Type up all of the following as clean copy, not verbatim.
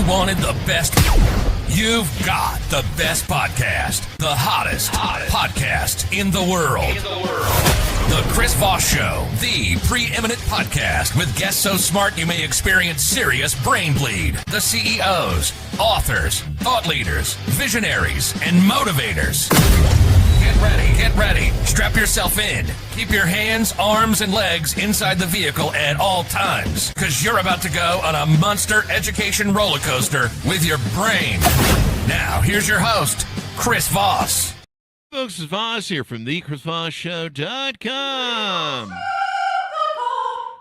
wanted the best? You've got the best podcast, the hottest podcast in the world. The Chris Voss Show, the preeminent podcast with guests so smart you may experience serious brain bleed. The CEOs, authors, thought leaders, visionaries, and motivators. Get ready. Strap yourself in. Keep your hands, arms, and legs inside the vehicle at all times, because you're about to go on a monster education roller coaster with your brain. Now, here's your host, Chris Voss. Folks, it's Voss here from thechrisvossshow.com.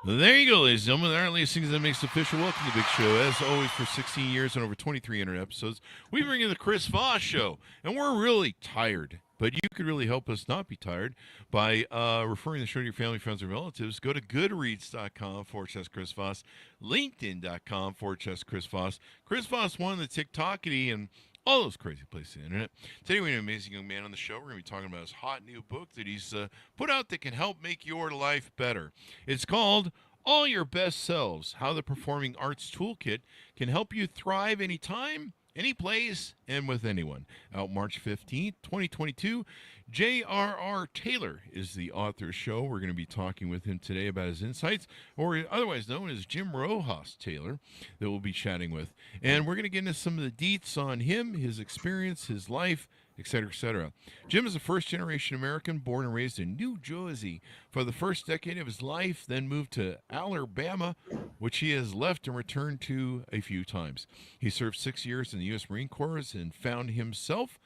There you go, ladies and gentlemen. There are these things that makes official. Welcome to the big show. As always, for 16 years and over 2,300 episodes, we bring you the Chris Voss Show. And we're really tired. But you could really help us not be tired by referring the show to your family, friends, and relatives. Go to goodreads.com/Chris Voss, LinkedIn.com/Chris Voss, Chris Voss 1, the TikTokity, and all those crazy places on the internet. Today we have an amazing young man on the show. We're going to be talking about his hot new book that he's put out that can help make your life better. It's called All Your Best Selves, How the Performing Arts Toolkit Can Help You Thrive Anytime, any place, and with anyone. Out March 15th, 2022. J.R.R. Taylor is the author of the show. We're going to be talking with him today about his insights, or otherwise known as Jim Rojas-Taylor, that we'll be chatting with. And we're going to get into some of the deets on him, his experience, his life, etc., etc. Jim is a first-generation American born and raised in New Jersey for the first decade of his life, then moved to Alabama, which he has left and returned to a few times. He served 6 years in the U.S. Marine Corps and found himself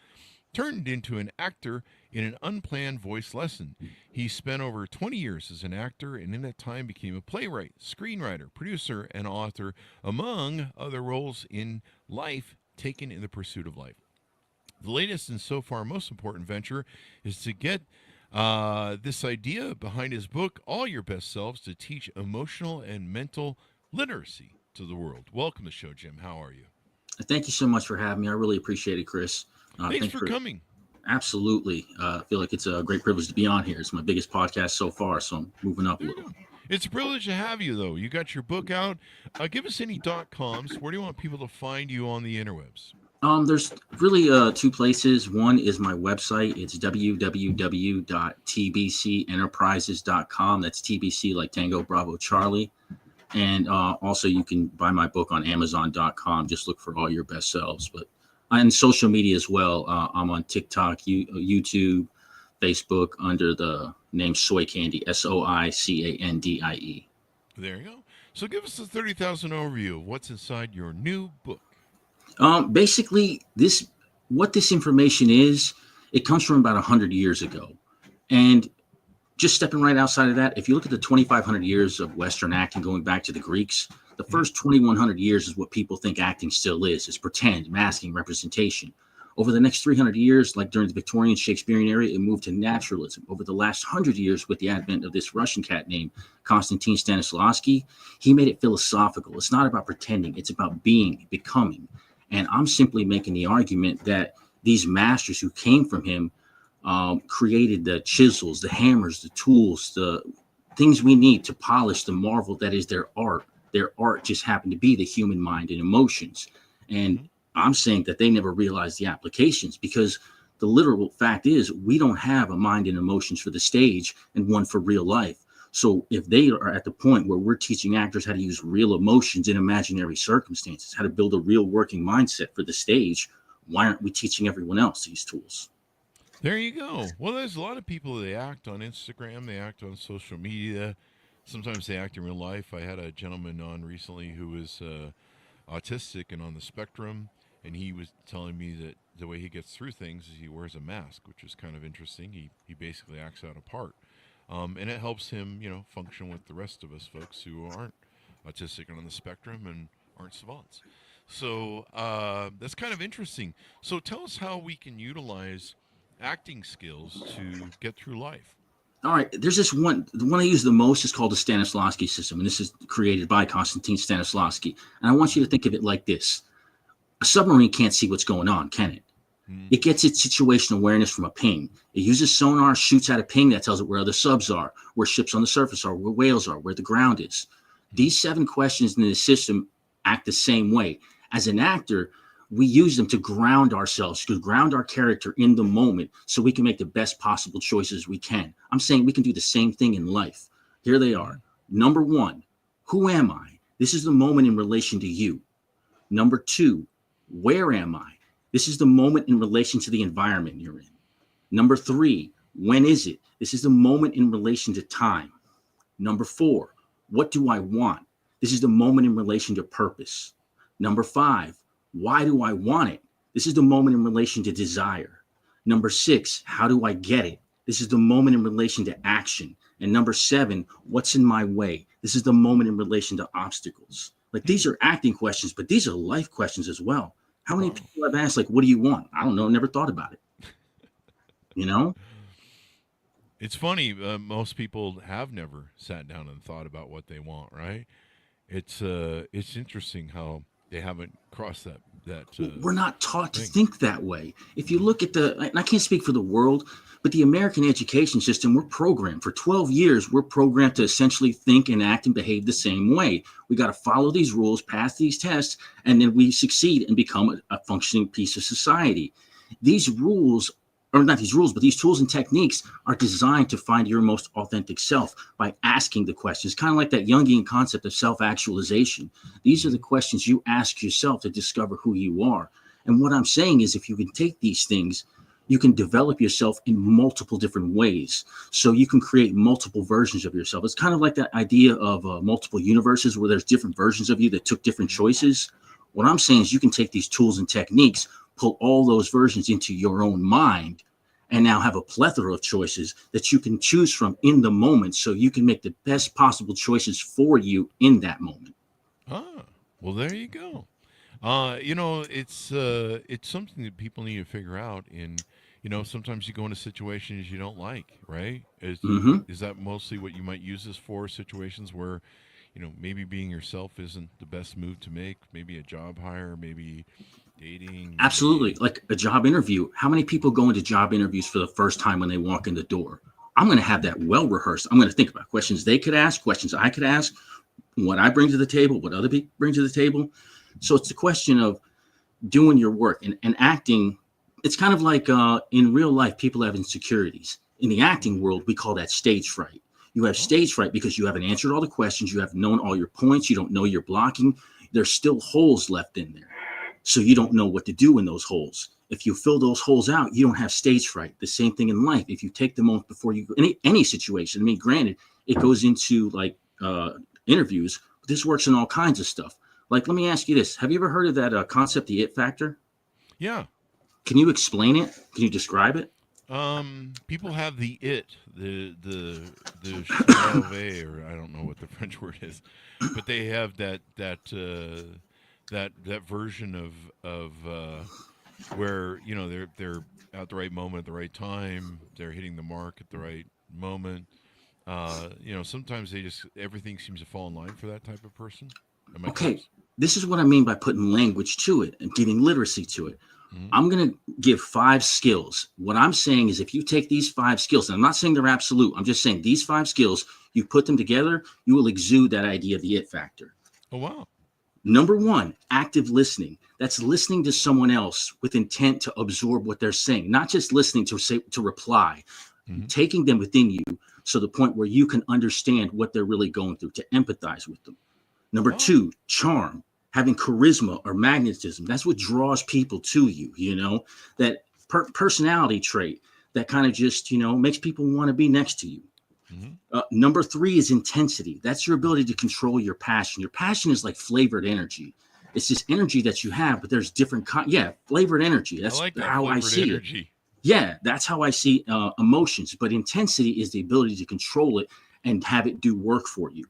turned into an actor in an unplanned voice lesson. He spent over 20 years as an actor, and in that time became a playwright, screenwriter, producer, and author, among other roles in life taken in the pursuit of life. The latest and so far most important venture is to get this idea behind his book, All Your Best Selves, to teach emotional and mental literacy to the world. Welcome to the show, Jim. How are you? Thank you so much for having me. I really appreciate it, Chris. Thanks for coming. Absolutely. I feel like it's a great privilege to be on here. It's my biggest podcast so far, so I'm moving up a little. It's a privilege to have you, though. You got your book out. Give us any .coms. Where do you want people to find you on the interwebs? There's really two places. One is my website. It's www.tbcenterprises.com. That's TBC like Tango Bravo Charlie. And also you can buy my book on Amazon.com. Just look for All Your Best Selves. But on social media as well. I'm on TikTok, YouTube, Facebook under the name Soy Candy, SOICANDIE. There you go. So give us a 30,000 overview of what's inside your new book. Basically, what this information is, it comes from about 100 years ago. And just stepping right outside of that, if you look at the 2,500 years of Western acting going back to the Greeks, the first 2,100 years is what people think acting still is. It's pretend, masking, representation. Over the next 300 years, like during the Victorian Shakespearean era, it moved to naturalism. Over the last 100 years, with the advent of this Russian cat named Konstantin Stanislavski, he made it philosophical. It's not about pretending. It's about being, becoming. And I'm simply making the argument that these masters who came from him created the chisels, the hammers, the tools, the things we need to polish the marvel that is their art. Their art just happened to be the human mind and emotions. And I'm saying that they never realized the applications, because the literal fact is we don't have a mind and emotions for the stage and one for real life. So if they are at the point where we're teaching actors how to use real emotions in imaginary circumstances, how to build a real working mindset for the stage, why aren't we teaching everyone else these tools? There you go. Well, there's a lot of people, they act on Instagram, they act on social media. Sometimes they act in real life. I had a gentleman on recently who was autistic and on the spectrum, and he was telling me that the way he gets through things is he wears a mask, which is kind of interesting. He basically acts out a part. And it helps him, function with the rest of us folks who aren't autistic and on the spectrum and aren't savants. So that's kind of interesting. So tell us how we can utilize acting skills to get through life. All right, there's this one. The one I use the most is called the Stanislavski system, and this is created by Konstantin Stanislavski. And I want you to think of it like this. A submarine can't see what's going on, can it? It gets its situational awareness from a ping. It uses sonar, shoots out a ping that tells it where other subs are, where ships on the surface are, where whales are, where the ground is. These 7 questions in the system act the same way. As an actor, we use them to ground ourselves, to ground our character in the moment so we can make the best possible choices we can. I'm saying we can do the same thing in life. Here they are. Number one, who am I? This is the moment in relation to you. Number two, where am I? This is the moment in relation to the environment you're in. Number three, when is it? This is the moment in relation to time. Number four, what do I want? This is the moment in relation to purpose. Number five, why do I want it? This is the moment in relation to desire. Number six, how do I get it? This is the moment in relation to action. And number seven, what's in my way? This is the moment in relation to obstacles. Like, these are acting questions, but these are life questions as well. How many people I've asked, like, what do you want? I don't know. Never thought about it. You know? It's funny. Most people have never sat down and thought about what they want, right? It's interesting how they haven't crossed that. We're not taught to think that way. If you look at and I can't speak for the world, but the American education system, we're programmed for 12 years. We're programmed to essentially think and act and behave the same way. We got to follow these rules, pass these tests, and then we succeed and become a functioning piece of society. These rules, or not these rules, but these tools and techniques are designed to find your most authentic self by asking the questions, kind of like that Jungian concept of self-actualization. These are the questions you ask yourself to discover who you are. And what I'm saying is, if you can take these things, you can develop yourself in multiple different ways. So you can create multiple versions of yourself. It's kind of like that idea of multiple universes where there's different versions of you that took different choices. What I'm saying is you can take these tools and techniques, pull all those versions into your own mind, and now have a plethora of choices that you can choose from in the moment so you can make the best possible choices for you in that moment. Well, there you go. It's something that people need to figure out. Sometimes you go into situations you don't like, right? Is that mostly what you might use this for? Situations where, maybe being yourself isn't the best move to make. Maybe a job hire, maybe dating. Absolutely. Like a job interview. How many people go into job interviews for the first time when they walk in the door? I'm going to have that well rehearsed. I'm going to think about questions they could ask, questions I could ask, what I bring to the table, what other people bring to the table. So it's the question of doing your work and acting. It's kind of like in real life, people have insecurities. In the acting world, we call that stage fright. You have stage fright because you haven't answered all the questions. You haven't known all your points. You don't know you're blocking. There's still holes left in there. So you don't know what to do in those holes. If you fill those holes out, you don't have stage fright. The same thing in life. If you take the moment before you go any situation, I mean, granted, it goes into like interviews. But this works in all kinds of stuff. Like, let me ask you this. Have you ever heard of that concept, the it factor? Yeah. Can you explain it? Can you describe it? People have the chauve, or I don't know what the French word is, but they have that version of where they're at the right moment at the right time. They're hitting the mark at the right moment. Sometimes everything seems to fall in line for that type of person. Okay, this is what I mean by putting language to it and giving literacy to it. I'm going to give 5 skills. What I'm saying is, if you take these 5 skills, and I'm not saying they're absolute, I'm just saying these 5 skills, you put them together, you will exude that idea of the it factor. Oh, wow. Number 1, active listening. That's listening to someone else with intent to absorb what they're saying, not just listening to reply, taking them within you. So the point where you can understand what they're really going through, to empathize with them. Number 2, charm. Having charisma or magnetism. That's what draws people to you, that personality trait that kind of just, makes people want to be next to you. Number 3 is intensity. That's your ability to control your passion. Your passion is like flavored energy. It's this energy that you have, but there's different flavored energy. That's how I see energy. It. Yeah, that's how I see emotions. But intensity is the ability to control it and have it do work for you.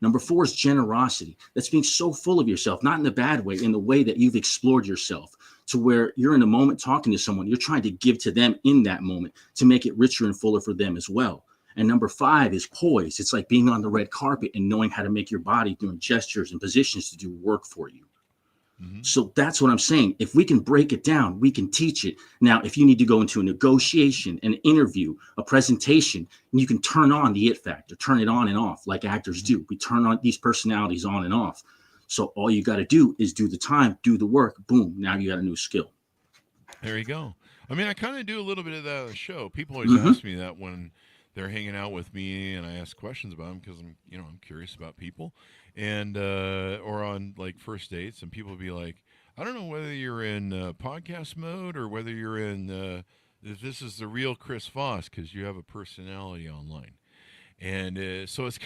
Number 4 is generosity. That's being so full of yourself, not in the bad way, in the way that you've explored yourself, to where you're in a moment talking to someone, you're trying to give to them in that moment to make it richer and fuller for them as well. And number 5 is poise. It's like being on the red carpet and knowing how to make your body doing gestures and positions to do work for you. So that's what I'm saying. If we can break it down, we can teach it. Now, if you need to go into a negotiation, an interview, a presentation, and you can turn on the it factor, turn it on and off like actors do. We turn on these personalities on and off. So all you got to do is do the time, do the work. Boom. Now you got a new skill. There you go. I mean, I kind of do a little bit of that on the show. People always Mm-hmm. ask me that when they're hanging out with me, and I ask questions about them because I'm curious about people, and or on like first dates, and people will be like, I don't know whether you're in podcast mode or whether you're in if this is the real Chris Voss because you have a personality online, and so it's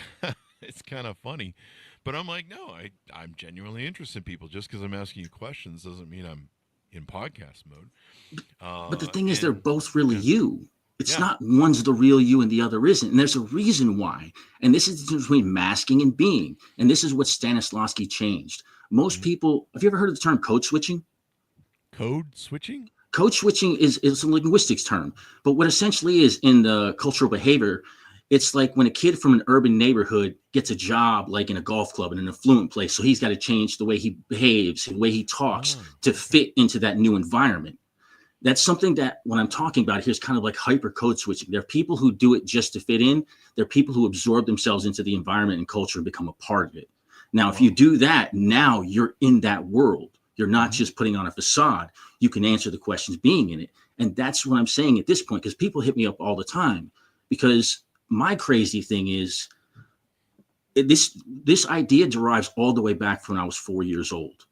it's kind of funny, but I'm like, no, I'm genuinely interested in people. Just because I'm asking you questions doesn't mean I'm in podcast mode. But the thing is, they're both really yeah. you. It's Yeah. not one's the real you and the other isn't. And there's a reason why. And this is the difference between masking and being. And this is what Stanislavski changed. Most people, have you ever heard of the term code switching? Code switching? Code switching is a linguistics term. But what essentially is in the cultural behavior, it's like when a kid from an urban neighborhood gets a job, like in a golf club in an affluent place. So he's got to change the way he behaves, the way he talks to fit into that new environment. That's something that when I'm talking about here is kind of like hyper code switching. There are people who do it just to fit in. There are people who absorb themselves into the environment and culture and become a part of it. Now, if you do that, now you're in that world. You're not just putting on a facade. You can answer the questions being in it. And that's what I'm saying at this point, because people hit me up all the time, because my crazy thing is this idea derives all the way back from when I was 4 years old.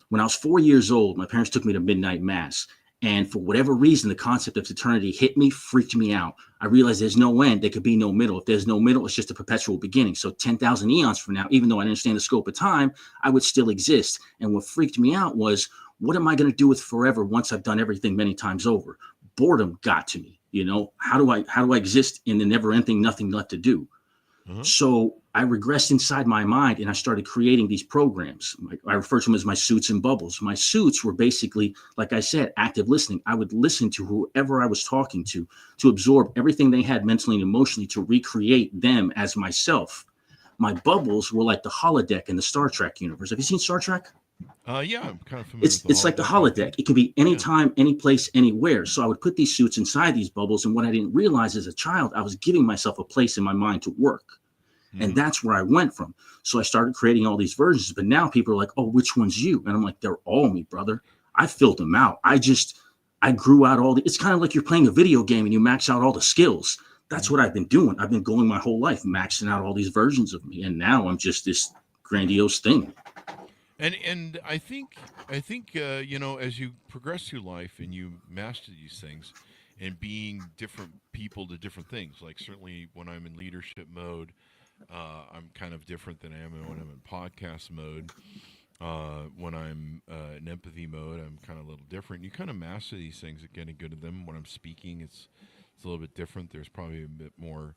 When I was 4 years old, my parents took me to midnight mass. And for whatever reason, the concept of eternity hit me, freaked me out. I realized there's no end. There could be no middle. If there's no middle, it's just a perpetual beginning. So 10,000 eons from now, even though I didn't understand the scope of time, I would still exist. And what freaked me out was, what am I going to do with forever once I've done everything many times over? Boredom got to me. How do I exist in the never ending, nothing left to do? So I regressed inside my mind and I started creating these programs. I refer to them as my suits and bubbles. My suits were basically, like I said, active listening. I would listen to whoever I was talking to absorb everything they had mentally and emotionally to recreate them as myself. My bubbles were like the holodeck in the Star Trek universe. Have you seen Star Trek? Yeah, I'm kind of familiar with It's like the holodeck. It can be anytime, any place, anywhere. So I would put these suits inside these bubbles. And what I didn't realize as a child, I was giving myself a place in my mind to work. And that's where I went from. So I started creating all these versions. But now people are like, oh, which one's you? And I'm like, they're all me, brother. I filled them out. I grew out it's kind of like you're playing a video game and you max out all the skills. That's what I've been doing. I've been going my whole life, maxing out all these versions of me. And now I'm just this grandiose thing. And I think as you progress through life and you master these things and being different people to different things, like certainly when I'm in leadership mode, I'm kind of different than I am when I'm in podcast mode. When I'm in empathy mode, I'm kind of a little different. You kind of master these things and getting good at them. When I'm speaking, it's a little bit different. There's probably a bit more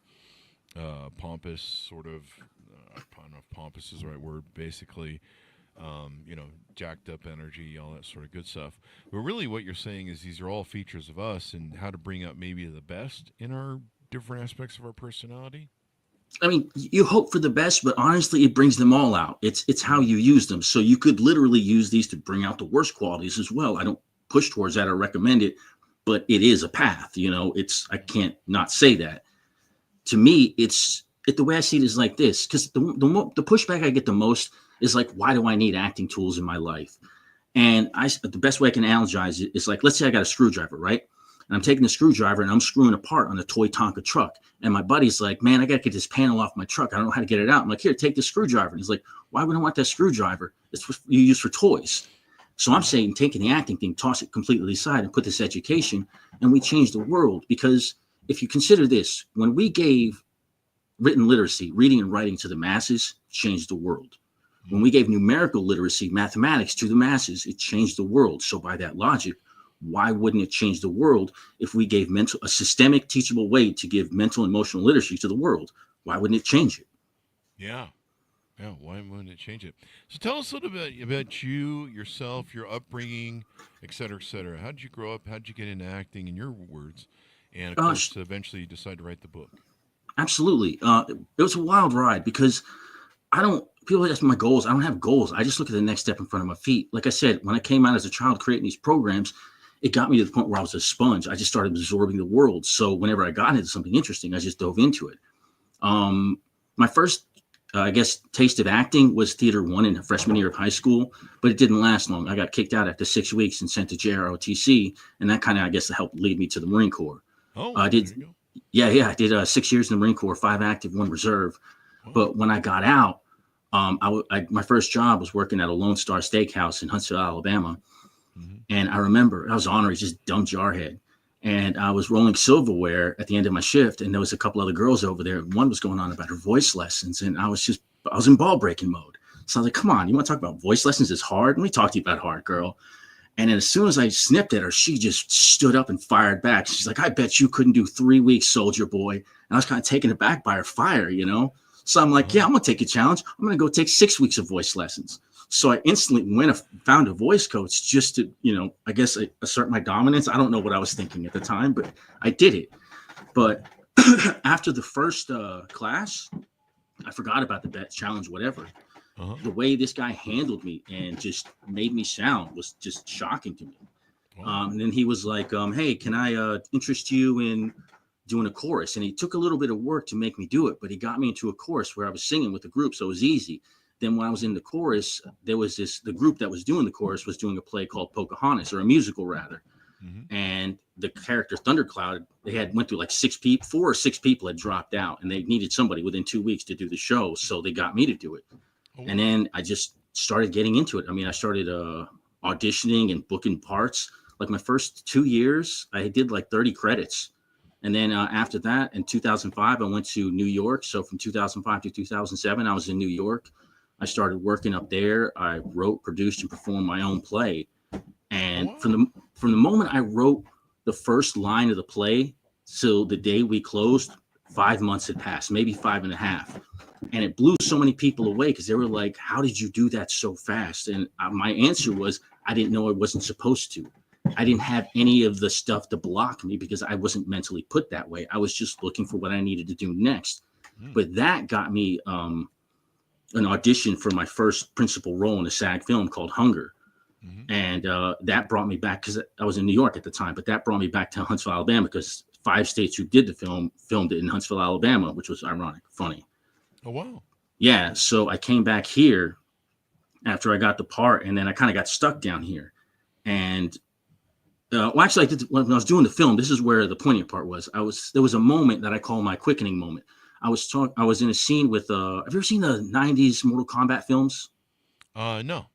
pompous, sort of. I don't know if pompous is the right word. Basically, jacked up energy, all that sort of good stuff. But really, what you're saying is these are all features of us and how to bring out maybe the best in our different aspects of our personality. I mean, you hope for the best, but honestly, it brings them all out. It's how you use them. So you could literally use these to bring out the worst qualities as well. I don't push towards that or recommend it, but it is a path. I can't not say that. To me, the way I see it is like this, because the pushback I get the most is like, why do I need acting tools in my life? And the best way I can analogize it is like, let's say I got a screwdriver, right? And I'm taking the screwdriver and I'm screwing apart on a toy Tonka truck. And my buddy's like, man, I got to get this panel off my truck. I don't know how to get it out. I'm like, here, take the screwdriver. And he's like, why would I want that screwdriver? It's what you use for toys. So I'm saying, taking the acting thing, toss it completely aside and put this education, and we change the world. Because if you consider this, when we gave written literacy, reading and writing to the masses, changed the world. When we gave numerical literacy, mathematics to the masses, it changed the world. So by that logic, why wouldn't it change the world if we gave a systemic, teachable way to give mental and emotional literacy to the world? Why wouldn't it change it? Yeah. Why wouldn't it change it? So tell us a little bit about you, yourself, your upbringing, et cetera, et cetera. How did you grow up? How did you get into acting, in your words? And, of course, eventually you decide to write the book. Absolutely. It was a wild ride because people ask me my goals. I don't have goals. I just look at the next step in front of my feet. Like I said, when I came out as a child creating these programs, it got me to the point where I was a sponge. I just started absorbing the world. So whenever I got into something interesting, I just dove into it. My first I guess taste of acting was theater 1 in the freshman year of high school, but it didn't last long. I got kicked out after 6 weeks and sent to JROTC, and that kind of, I guess, helped lead me to the Marine Corps. Oh, I did. Yeah. I did 6 years in the Marine Corps, 5 active, 1 reserve. Wow. But when I got out, my first job was working at a Lone Star Steakhouse in Huntsville, Alabama. Mm-hmm. And I remember I was honorary, just dumb jarhead. And I was rolling silverware at the end of my shift, and there was a couple other girls over there. One was going on about her voice lessons, and I was in ball breaking mode. So I was like, come on, you want to talk about voice lessons? It's hard? Let me talk to you about hard, girl. And then as soon as I snipped at her, she just stood up and fired back. She's like, I bet you couldn't do 3 weeks, soldier boy. And I was kind of taken aback by her fire, you know? So I'm like, yeah, I'm going to take a challenge. I'm going to go take 6 weeks of voice lessons. So I instantly went and found a voice coach just to, you know, I guess assert my dominance. I don't know what I was thinking at the time, but I did it. But after the first class, I forgot about the bet challenge, whatever. Uh-huh. The way this guy handled me and just made me sound was just shocking to me. Wow. And then he was like, hey, can I interest you in doing a chorus? And he took a little bit of work to make me do it, but he got me into a chorus where I was singing with the group, so it was easy. Then when I was in the chorus, there was the group that was doing the chorus was doing a play called Pocahontas, or a musical rather. Mm-hmm. And the character Thundercloud, they went through like 4 or 6 people had dropped out, and they needed somebody within 2 weeks to do the show. So they got me to do it. Oh. And then I just started getting into it. I mean, I started auditioning and booking parts. Like my first 2 years, I did like 30 credits. And then after that, in 2005, I went to New York. So from 2005 to 2007, I was in New York. I started working up there. I wrote, produced, and performed my own play. And from the moment I wrote the first line of the play till the day we closed, 5 months had passed, maybe 5.5. And it blew so many people away because they were like, how did you do that so fast? And my answer was, I didn't know I wasn't supposed to. I didn't have any of the stuff to block me because I wasn't mentally put that way. I was just looking for what I needed to do next. But that got me an audition for my first principal role in a SAG film called Hunger. Mm-hmm. And that brought me back, because I was in New York at the time, but that brought me back to Huntsville, Alabama, because 5 states who did the film filmed it in Huntsville, Alabama, which was ironic, funny. Oh, wow. Yeah. So I came back here after I got the part, and then I kind of got stuck down here. And actually, when I was doing the film, this is where the poignant part was. There was a moment that I call my quickening moment. I was in a scene with, have you ever seen the 90s Mortal Kombat films? No.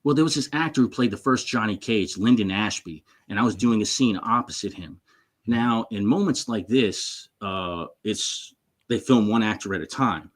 Well, there was this actor who played the first Johnny Cage, Lyndon Ashby, and I was doing a scene opposite him. Now, in moments like this, they film one actor at a time.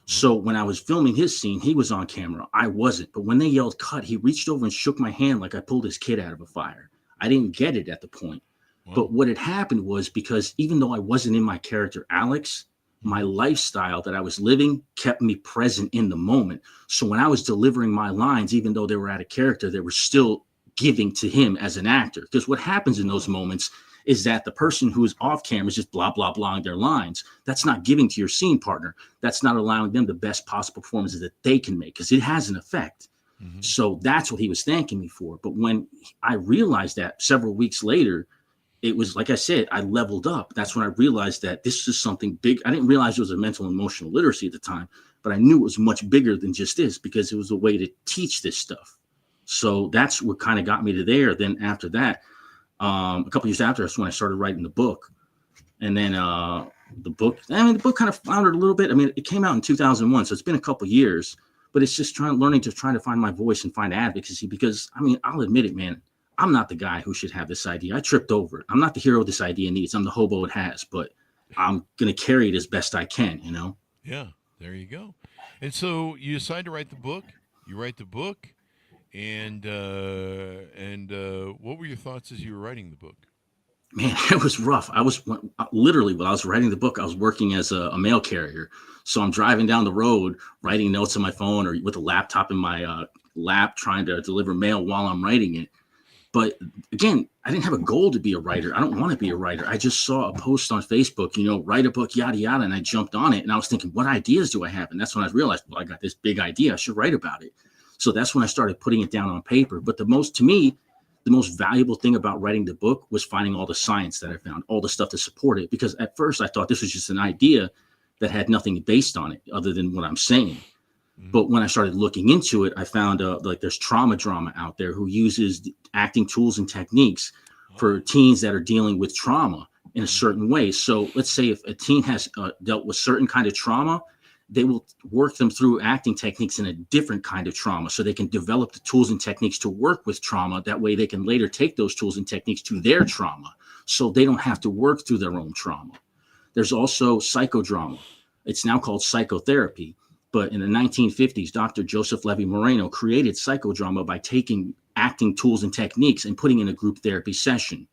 So when I was filming his scene, he was on camera. I wasn't. But when they yelled cut, he reached over and shook my hand like I pulled his kid out of a fire. I didn't get it at the point. Wow. But what had happened was, because even though I wasn't in my character, Alex, my lifestyle that I was living kept me present in the moment. So when I was delivering my lines, even though they were out of character, they were still giving to him as an actor. Because what happens in those moments is that the person who is off camera is just blah, blah, blah their lines. That's not giving to your scene partner. That's not allowing them the best possible performances that they can make, because it has an effect. Mm-hmm. So that's what he was thanking me for. But when I realized that several weeks later, it was, like I said, I leveled up. That's when I realized that this is something big. I didn't realize it was a mental and emotional literacy at the time, but I knew it was much bigger than just this, because it was a way to teach this stuff. So that's what kind of got me to there. Then after that, a couple years after, that's when I started writing the book. And then the book kind of floundered a little bit. I mean, it came out in 2001, so it's been a couple years, but it's just trying to find my voice and find advocacy, because, I mean, I'll admit it, man, I'm not the guy who should have this idea. I tripped over it. I'm not the hero this idea needs. I'm the hobo it has, but I'm going to carry it as best I can, you know? Yeah, there you go. And so you decide to write the book. You write the book. And what were your thoughts as you were writing the book? Man, it was rough. I was literally, while I was writing the book, I was working as a mail carrier. So I'm driving down the road, writing notes on my phone or with a laptop in my lap, trying to deliver mail while I'm writing it. But again, I didn't have a goal to be a writer. I don't want to be a writer. I just saw a post on Facebook, write a book, yada, yada. And I jumped on it, and I was thinking, what ideas do I have? And that's when I realized, well, I got this big idea. I should write about it. So that's when I started putting it down on paper. But the most valuable thing about writing the book was finding all the science that I found, all the stuff to support it. Because at first I thought this was just an idea. that had nothing based on it other than what I'm saying. Mm-hmm. But when I started looking into it, I found like there's trauma drama out there who uses acting tools and techniques for teens that are dealing with trauma in a certain way. So let's say if a teen has dealt with certain kind of trauma, they will work them through acting techniques in a different kind of trauma so they can develop the tools and techniques to work with trauma. That way they can later take those tools and techniques to their trauma so they don't have to work through their own trauma. There's also psychodrama. It's now called psychotherapy. But in the 1950s, Dr. Joseph Levy Moreno created psychodrama by taking acting tools and techniques and putting in a group therapy session.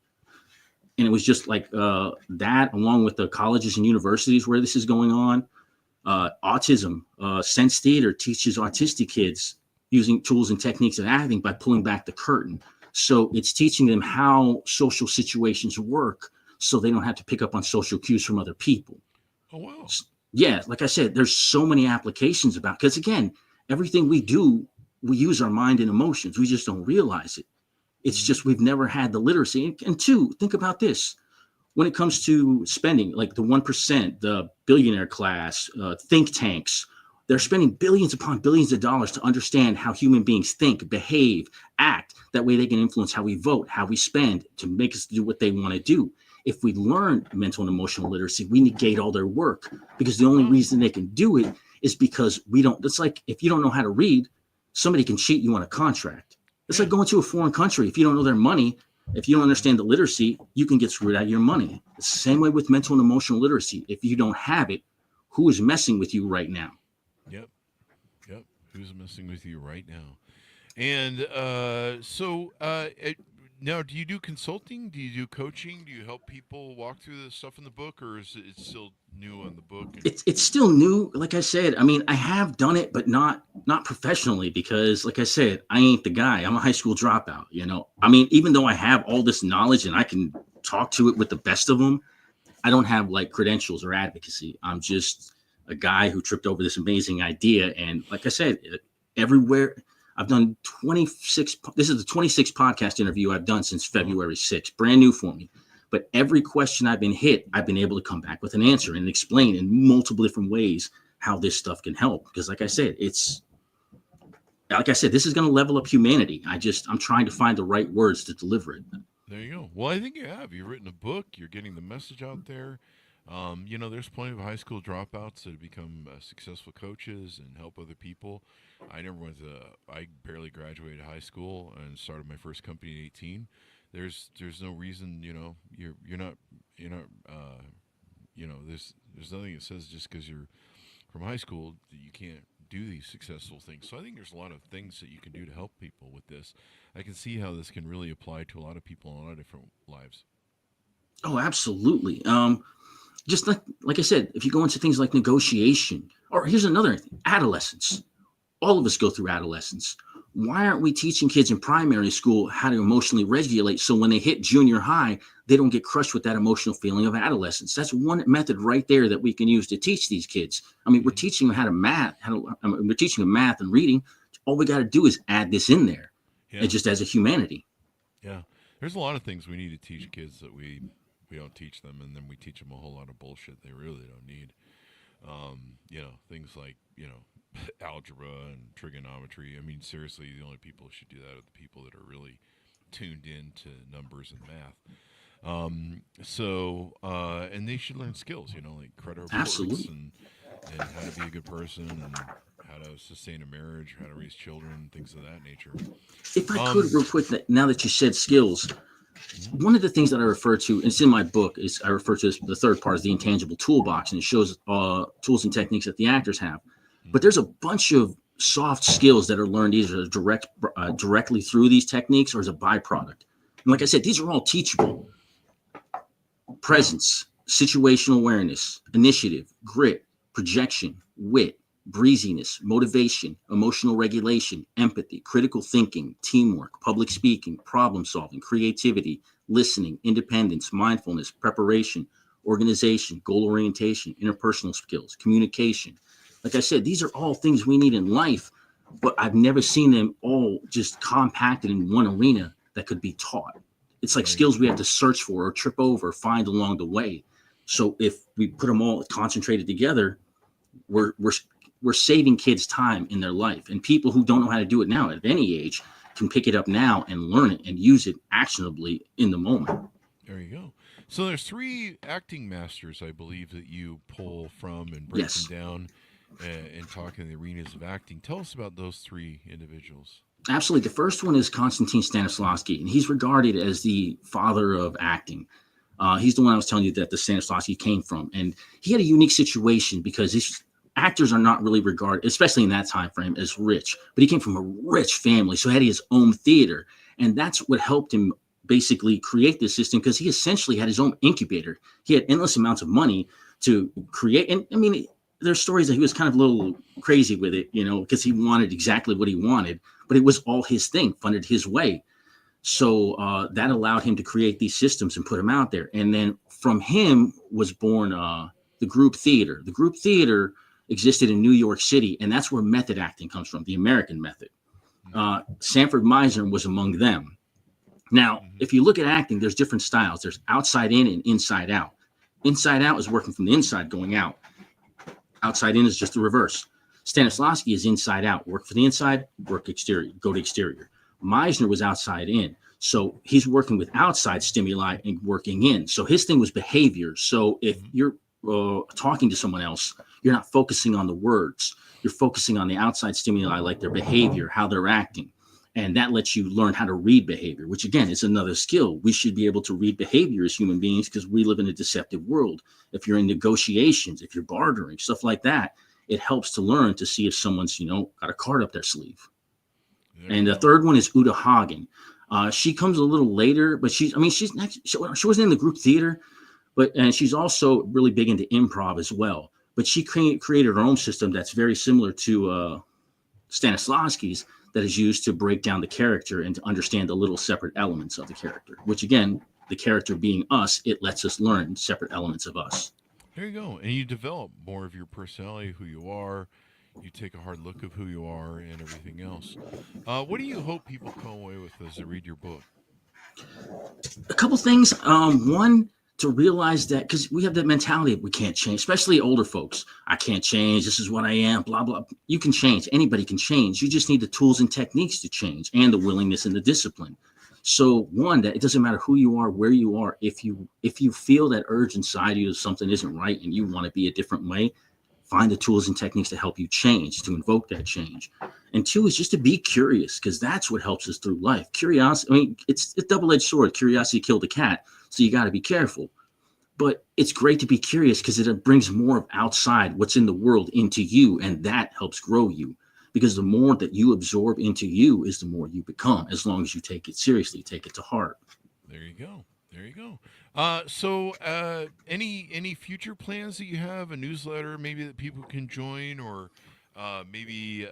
And it was just like that, along with the colleges and universities where this is going on. Autism, Sense Theater teaches autistic kids using tools and techniques of acting by pulling back the curtain. So it's teaching them how social situations work so they don't have to pick up on social cues from other people. Oh, wow. Yeah, like I said, there's so many applications about, because again, everything we do, we use our mind and emotions. We just don't realize it. It's just we've never had the literacy. And two, think about this. When it comes to spending, like the 1%, the billionaire class, think tanks, they're spending billions upon billions of dollars to understand how human beings think, behave, act. That way they can influence how we vote, how we spend, to make us do what they want to do. If we learn mental and emotional literacy, we negate all their work, because the only reason they can do it is because we don't. It's like if you don't know how to read, somebody can cheat you on a contract. It's like going to a foreign country. If you don't know their money, if you don't understand the literacy, you can get screwed out of your money. It's the same way with mental and emotional literacy. If you don't have it, who is messing with you right now? Yep. Who's messing with you right now? And now, do you do consulting? Do you do coaching? Do you help people walk through the stuff in the book, or is it still new on the book? It's still new. Like I said, I mean, I have done it, but not professionally, because like I said, I ain't the guy. I'm a high school dropout, you know. I mean, even though I have all this knowledge and I can talk to it with the best of them, I don't have like credentials or advocacy. I'm just a guy who tripped over this amazing idea. And like I said, everywhere I've done 26. This is the 26th podcast interview I've done since February 6th, brand new for me. But every question I've been hit, I've been able to come back with an answer and explain in multiple different ways how this stuff can help. Because like I said, this is going to level up humanity. I'm trying to find the right words to deliver it. There you go. Well, I think you have. You've written a book. You're getting the message out there. There's plenty of high school dropouts that have become successful coaches and help other people. I barely graduated high school and started my first company at 18. There's no reason, there's nothing that says just because you're from high school that you can't do these successful things. So I think there's a lot of things that you can do to help people with this. I can see how this can really apply to a lot of people in a lot of different lives. Oh, absolutely. Just like I said, if you go into things like negotiation, or here's another thing, adolescence. All of us go through adolescence. Why aren't we teaching kids in primary school how to emotionally regulate so when they hit junior high, they don't get crushed with that emotional feeling of adolescence? That's one method right there that we can use to teach these kids. I mean, we're teaching them we're teaching them math and reading. All we got to do is add this in there, and just as a humanity. Yeah, there's a lot of things we need to teach kids that we don't teach them, and then we teach them a whole lot of bullshit they really don't need. Things like, algebra and trigonometry. I mean, seriously, the only people who should do that are the people that are really tuned in to numbers and math. And they should learn skills, like credit reports and how to be a good person and how to sustain a marriage, how to raise children, things of that nature. If I could real quick, now that you said skills, one of the things that I refer to, and it's in my book, is I refer to as the third part is the intangible toolbox, and it shows tools and techniques that the actors have. But there's a bunch of soft skills that are learned either directly through these techniques or as a byproduct. And like I said, these are all teachable. Presence, situational awareness, initiative, grit, projection, wit, breeziness, motivation, emotional regulation, empathy, critical thinking, teamwork, public speaking, problem solving, creativity, listening, independence, mindfulness, preparation, organization, goal orientation, interpersonal skills, communication. Like I said, these are all things we need in life, but I've never seen them all just compacted in one arena that could be taught. It's like skills we have to search for or trip over or find along the way. So if we put them all concentrated together, we're saving kids time in their life. And people who don't know how to do it now at any age can pick it up now and learn it and use it actionably in the moment. There you go. So there's 3 acting masters, I believe, that you pull from and break Yes. them down and talk in the arenas of acting. Tell us about those 3 individuals. Absolutely. The first one is Konstantin Stanislavski, and he's regarded as the father of acting. He's the one I was telling you that the Stanislavski came from. And he had a unique situation because his actors are not really regarded, especially in that time frame, as rich. But he came from a rich family, so he had his own theater. And that's what helped him basically create this system, because he essentially had his own incubator. He had endless amounts of money to create. And I mean, there's stories that he was kind of a little crazy with it, because he wanted exactly what he wanted, but it was all his thing, funded his way. So that allowed him to create these systems and put them out there. And then from him was born the group theater. The group theater existed in New York City, and that's where method acting comes from, the American method. Sanford Meisner was among them. Now, if you look at acting, there's different styles. There's outside in and inside out. Inside out is working from the inside going out. Outside in is just the reverse. Stanislavski is inside out, work for the inside, work exterior, go to exterior. Meisner was outside in. So he's working with outside stimuli and working in. So his thing was behavior. So if you're talking to someone else, you're not focusing on the words. You're focusing on the outside stimuli, like their behavior, how they're acting. And that lets you learn how to read behavior, which again is another skill. We should be able to read behavior as human beings because we live in a deceptive world. If you're in negotiations, if you're bartering, stuff like that, it helps to learn to see if someone's, got a card up their sleeve. And the third one is Uta Hagen. She comes a little later, but she wasn't in the group theater, and she's also really big into improv as well. But she created her own system that's very similar to Stanislavski's, that is used to break down the character and to understand the little separate elements of the character, which again, the character being us, it lets us learn separate elements of us. There you go. And you develop more of your personality, who you are. You take a hard look of who you are and everything else. What do you hope people come away with as they read your book? A couple things. One, to realize that, because we have that mentality we can't change, especially older folks. I can't change. This is what I am, blah, blah. You can change. Anybody can change. You just need the tools and techniques to change and the willingness and the discipline. So one, that it doesn't matter who you are, where you are. If you feel that urge inside you that something isn't right and you want to be a different way, find the tools and techniques to help you change, to invoke that change. And two is just to be curious, because that's what helps us through life. Curiosity, it's a double-edged sword. Curiosity killed the cat. So you got to be careful. But it's great to be curious because it brings more of outside what's in the world into you, and that helps grow you. Because the more that you absorb into you is the more you become, as long as you take it seriously, take it to heart. There you go. There you go. So any future plans that you have, a newsletter maybe that people can join, or maybe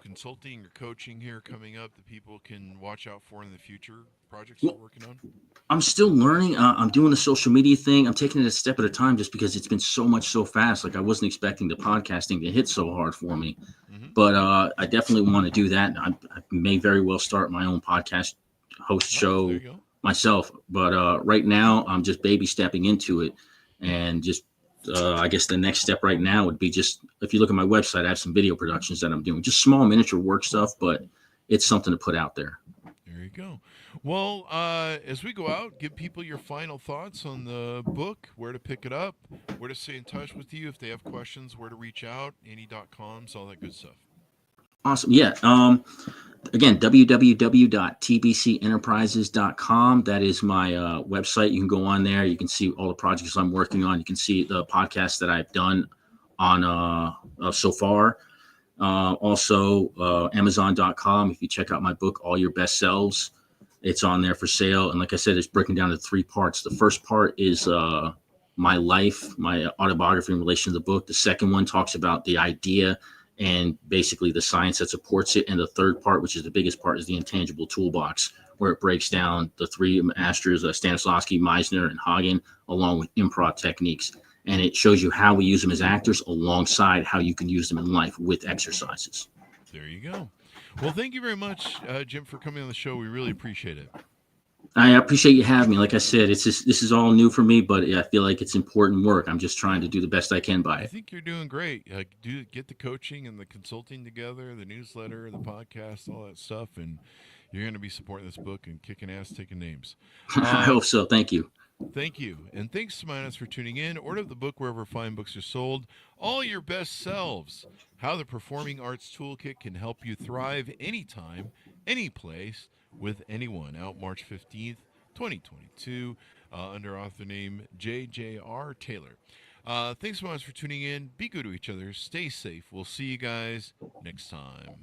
consulting or coaching here coming up that people can watch out for in the future, projects you're working on? I'm still learning. I'm doing the social media thing. I'm taking it a step at a time just because it's been so much so fast. Like I wasn't expecting the podcasting to hit so hard for me. But I definitely want to do that. I may very well start my own podcast host show myself. But right now I'm just baby stepping into it. And just I guess the next step right now would be just, if you look at my website, I have some video productions that I'm doing, just small miniature work stuff, but it's something to put out there. There you go. Well, as we go out, give people your final thoughts on the book, where to pick it up, where to stay in touch with you if they have questions, where to reach out, any.coms, all that good stuff. Awesome. Yeah. Again, www.tbcenterprises.com. That is my website. You can go on there. You can see all the projects I'm working on. You can see the podcasts that I've done on so far. Also, Amazon.com. If you check out my book, All Your Best Selves, it's on there for sale. And like I said, it's breaking down to 3 parts. The first part is my life, my autobiography in relation to the book. The second one talks about the idea and basically the science that supports it. And the third part, which is the biggest part, is the intangible toolbox, where it breaks down the 3 masters, Stanislavski, Meisner, and Hagen, along with improv techniques. And it shows you how we use them as actors alongside how you can use them in life with exercises. There you go. Well, thank you very much, Jim, for coming on the show. We really appreciate it. I appreciate you having me. Like I said, this is all new for me, but I feel like it's important work. I'm just trying to do the best I can by I it. think you're doing great. Get the coaching and the consulting together, the newsletter, the podcast, all that stuff, and you're going to be supporting this book and kicking ass, taking names. I hope so. Thank you. Thank you. And thanks to my audience for tuning in. Order the book wherever fine books are sold. All Your Best Selves, How the Performing Arts Toolkit Can Help You Thrive Anytime, Any Place, with Anyone. Out March 15th, 2022, under author name J.J.R. Taylor. Thanks so much for tuning in. Be good to each other. Stay safe. We'll see you guys next time.